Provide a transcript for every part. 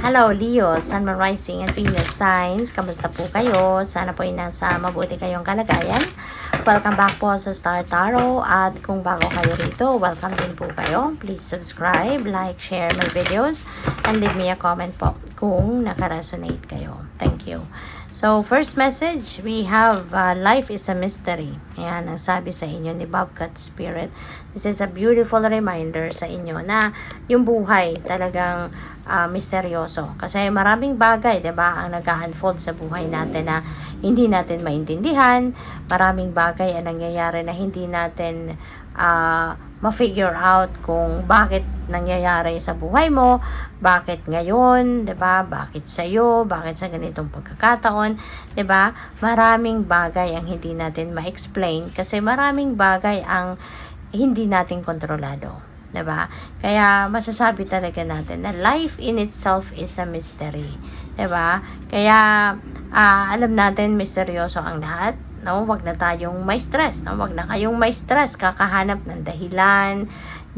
Hello Leo, Sun, Moon, Rising and Venus signs. Kamusta po kayo? Sana po ay nasa mabuti kayong kalagayan. Welcome back po sa Star Tarot. At kung bago kayo rito, welcome din po kayo. Please subscribe, like, share my videos, and leave me a comment po kung nakaresonate kayo. Thank you. So, first message, we have life is a mystery. Ayan, ang sabi sa inyo ni Bobcat Spirit. This is a beautiful reminder sa inyo na yung buhay talagang misteryoso. Kasi maraming bagay, 'di ba, ang nag-unfold sa buhay natin na hindi natin maintindihan. Maraming bagay ang nangyayari na hindi natin ma-figure out kung bakit nangyayari sa buhay mo, bakit ngayon, 'di ba? Bakit sa iyo, bakit sa ganitong pagkakataon, 'di ba? Maraming bagay ang hindi natin ma-explain kasi maraming bagay ang hindi natin kontrolado. 'Di ba? Kaya masasabi talaga natin na life in itself is a mystery. 'Di ba? Kaya alam natin misteryoso ang lahat, no? Wag na tayong may stress, no? Wag na kayong may stress kakahanap ng dahilan,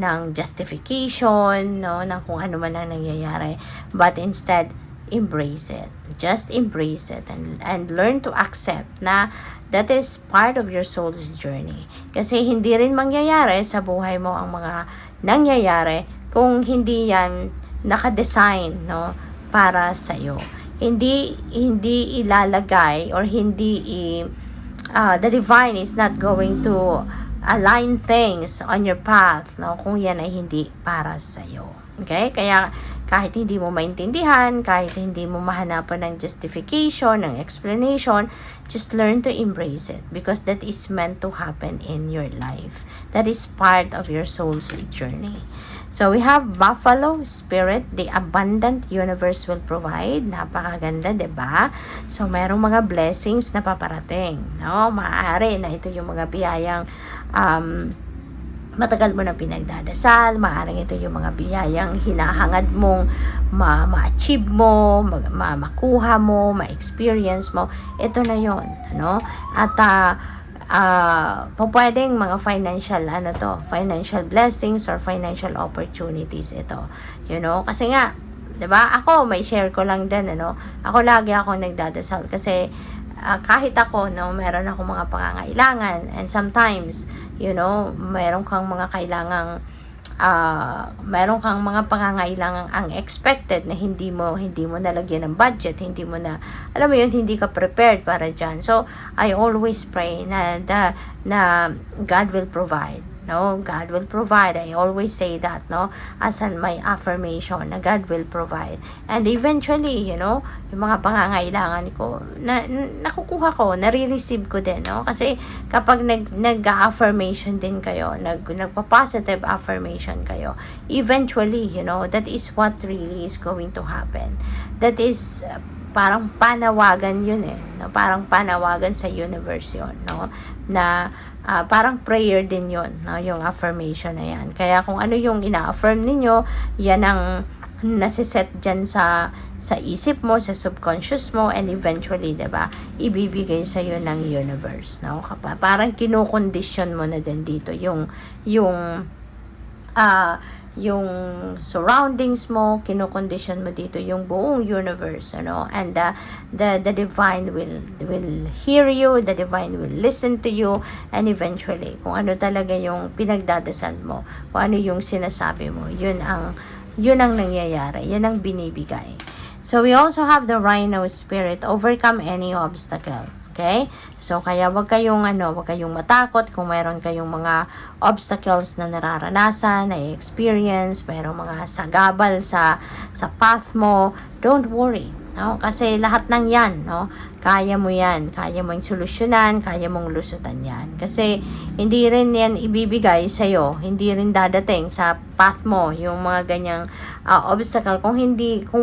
ng justification, no? Ng kung ano man ang nangyayari. But instead, embrace it. Just embrace it and learn to accept na that is part of your soul's journey. Kasi hindi rin mangyayari sa buhay mo ang mga nangyayari kung hindi yan nakadesign, no, para sa iyo. Hindi ilalagay or the divine is not going to align things on your path, no, kung yan ay hindi para sa iyo. Okay? Kaya kahit hindi mo maintindihan, kahit hindi mo mahanapan ng justification, ng explanation, just learn to embrace it because that is meant to happen in your life. That is part of your soul's journey. So we have Buffalo Spirit, the abundant universe will provide. Napakaganda, 'di ba? So merong mga blessings na paparating, no? Maaari na ito yung mga biyayang matagal mo na pinagdadasal, maaaring ito yung mga biyayang hinahangad mong ma-achieve mo, makuha mo, ma-experience mo. Ito na yon, ano? At pwedeng mga financial blessings or financial opportunities ito. You know, kasi nga, 'di ba? Ako, may share ko lang din, ano? Ako lagi ako nagdadasal kasi kahit ako, no, meron ako mga pangangailangan and sometimes, you know, meron kang mga pangangailangang unexpected na hindi mo nalagyan ng budget, hindi mo na, alam mo yun, hindi ka prepared para dyan. So, I always pray na God will provide. No, God will provide. I always say that, no, as my affirmation na God will provide. And eventually, you know, yung mga pangangailangan ko, nakukuha ko, nare-receive ko din, no? Kasi kapag nag-affirmation din kayo, nagpa-positive affirmation kayo, eventually, you know, that is what really is going to happen. That is parang panawagan yun no? Parang panawagan sa universe yun, no? Na parang prayer din yun, no? Yung affirmation na yan. Kaya kung ano yung ina-affirm ninyo, yan ang nasiset dyan sa isip mo, sa subconscious mo, and eventually, diba, ibibigay sa iyo ng universe, no? Parang kinokondisyon mo na din dito yung surroundings mo, kinokondisyon mo dito yung buong universe, ano? And the divine will hear you, the divine will listen to you, and eventually, kung ano talaga yung pinagdadasal mo, kung ano yung sinasabi mo, yun ang nangyayari, yun ang binibigay. So we also have the Rhino Spirit, overcome any obstacle. Okay? So, kaya wag kayong matakot kung mayroon kayong mga obstacles na nararanasan, na experience, mayroong mga sagabal sa path mo. Don't worry, no? Kasi lahat ng 'yan, no? Kaya mo 'yan, kaya mong solusyonan, kaya mong lusutan 'yan. Kasi hindi rin 'yan ibibigay sa iyo, hindi rin dadating sa path mo yung mga ganyang obstacle kung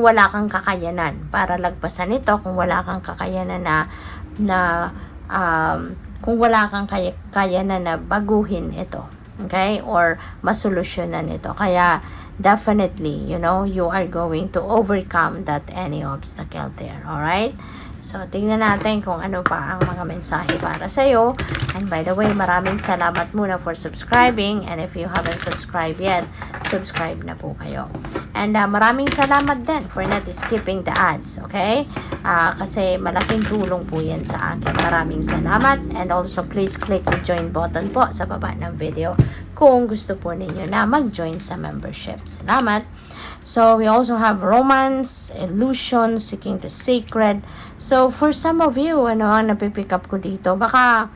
wala kang kakayanan para lagpasan ito, kung wala kang kakayanan kung wala kang kakayanan na baguhin ito, okay, or masolusyonan ito. Kaya definitely, you know, you are going to overcome that any obstacle there. Alright? So, tingnan natin kung ano pa ang mga mensahe para sa'yo. And by the way, maraming salamat muna for subscribing. And if you haven't subscribed yet, subscribe na po kayo. And maraming salamat din for not skipping the ads, okay? Kasi malaking tulong po yan sa akin. Maraming salamat. And also, please click the join button po sa baba ng video kung gusto po ninyo na mag-join sa membership. Salamat. So, we also have romance, illusion, seeking the sacred. So, for some of you, ang napipick up ko dito, baka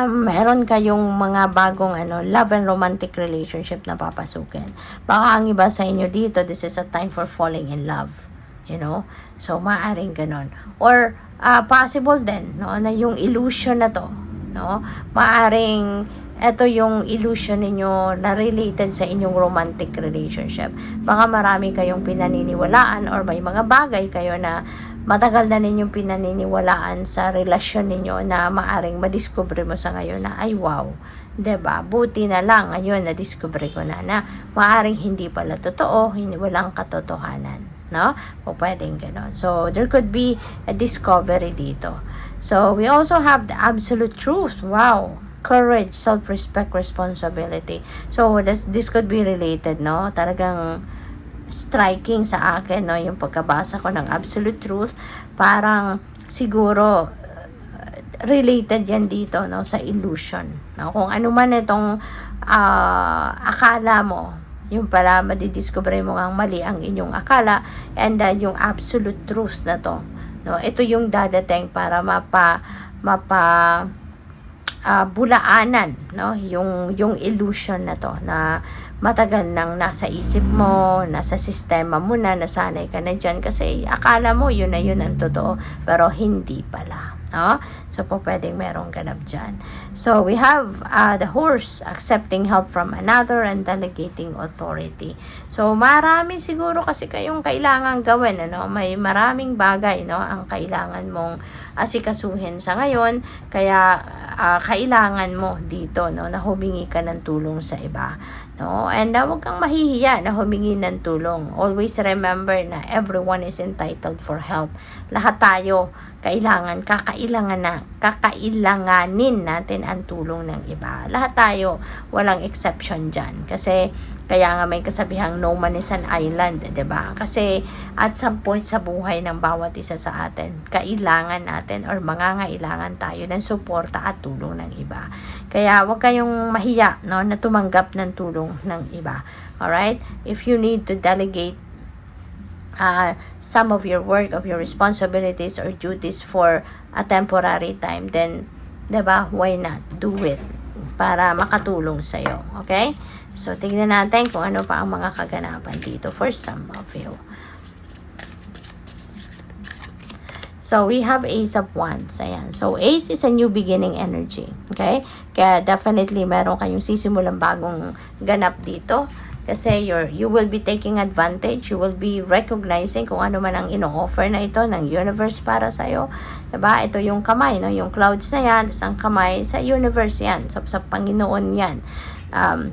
meron kayong mga bagong love and romantic relationship na papasukin. Baka ang iba sa inyo dito, this is a time for falling in love. So, maaaring ganon. Or, possible din, na yung illusion na to, maaaring ito yung illusion ninyo na related sa inyong romantic relationship. Baka marami kayong pinaniniwalaan or may mga bagay kayo na matagal na ninyong pinaniniwalaan sa relasyon ninyo na maaring madiscover mo sa ngayon na ay wow, 'di ba? Buti na lang ngayon na-discover ko na maaring hindi pala totoo, walang katotohanan, no? O pwedeng gano'n. So there could be a discovery dito. So we also have the absolute truth. Wow. Courage, self-respect, responsibility. So this could be related, no? Talagang striking sa akin, no, yung pagkabasa ko ng absolute truth. Parang siguro related yan dito, no, sa illusion, no? Kung ano man itong akala mo, yung pala madidiscover mo ang mali ang inyong akala, and yung absolute truth na to, no, ito yung dadating para bulaanan, no, yung illusion na to na matagal nang nasa isip mo, nasa sistema mo na, nasanay ka na dyan kasi akala mo yun na yun ang totoo, pero hindi pala, no? So po pwedeng merong ganap dyan. So we have the horse, accepting help from another and delegating authority. So marami siguro kasi kayong kailangan gawin, may maraming bagay, no, ang kailangan mong asikasuhin sa ngayon, kaya kailangan mo dito, no, na humingi ka ng tulong sa iba, no, and huwag kang mahihiya na humingi ng tulong. Always remember na everyone is entitled for help. Lahat tayo kakailanganin natin ang tulong ng iba. Lahat tayo, walang exception dyan. Kasi, kaya nga may kasabihang no man is an island, diba? Kasi, at some point sa buhay ng bawat isa sa atin, kailangan natin or mangangailangan tayo ng suporta at tulong ng iba. Kaya, huwag kayong mahiya, no, na tumanggap ng tulong ng iba. Alright? If you need to delegate some of your work, of your responsibilities or duties for a temporary time, then, diba, why not? Do it para makatulong sa'yo. Okay? So, tingnan natin kung ano pa ang mga kaganapan dito for some of you. So, we have Ace of Wands. Ayan. So, Ace is a new beginning energy. Okay? Kaya, definitely, meron kayong sisimulang bagong ganap dito. Kasi you will be taking advantage, you will be recognizing kung ano man ang ino-offer na ito ng universe para sa'yo. Diba? Ito yung kamay, no? Yung clouds na yan, ang kamay sa universe yan, sa Panginoon yan.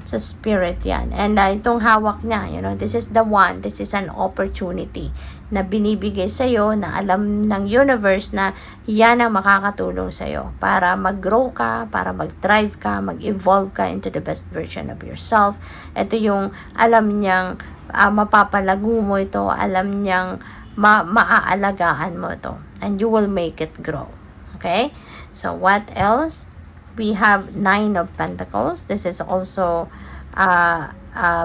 Sa spirit yan. And itong hawak niya, this is the one, this is an opportunity na binibigay sa'yo, na alam ng universe na yan ang makakatulong sa'yo para mag-grow ka, para mag-thrive ka, mag-evolve ka into the best version of yourself. Ito yung alam niyang mapapalago mo ito, alam niyang maaalagaan mo ito, and you will make it grow. Okay? So, what else? We have 9 of Pentacles. This is also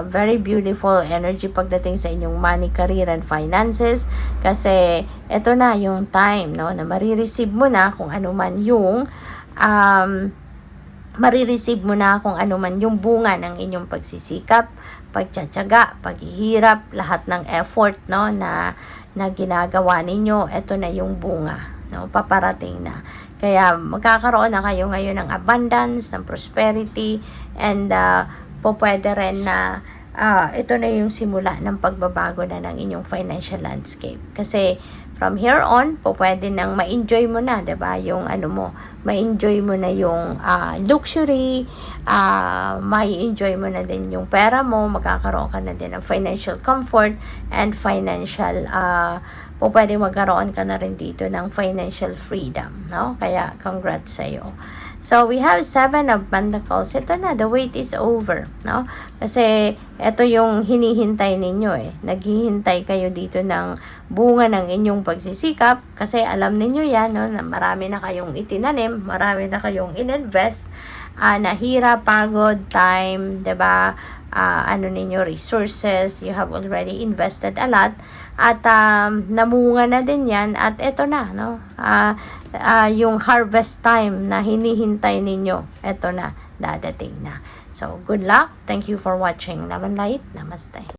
very beautiful energy pagdating sa inyong money, career, and finances. Kasi ito na yung time, no, na marireceive mo na kung ano man yung bunga ng inyong pagsisikap, pagtsatsaga, paghihirap, lahat ng effort, no, na ginagawa ninyo. Ito na yung bunga, no, paparating na. Kaya magkakaroon na kayo ngayon ng abundance, ng prosperity, and pwede rin na ito na yung simula ng pagbabago na ng inyong financial landscape. Kasi from here on, pwede nang ma-enjoy mo na, 'di ba? Yung ma-enjoy mo na yung luxury, ma-enjoy mo na din yung pera mo, magkakaroon ka na din ng financial comfort and financial pwede magkaroon ka na rin dito ng financial freedom, no? Kaya congrats sa iyo. So, we have 7 of Pentacles. Ito na, the wait is over, no? Kasi, ito yung hinihintay ninyo eh. Naghihintay kayo dito ng bunga ng inyong pagsisikap. Kasi, alam ninyo yan, no? Na marami na kayong itinanim, marami na kayong ininvest. Nahira, pagod, time, 'di ba? Ano ninyo, resources, you have already invested a lot at namunga na din yan at eto na, no? Yung harvest time na hinihintay ninyo, eto na, dadating na. So, good luck. Thank you for watching. Love and light. Namaste.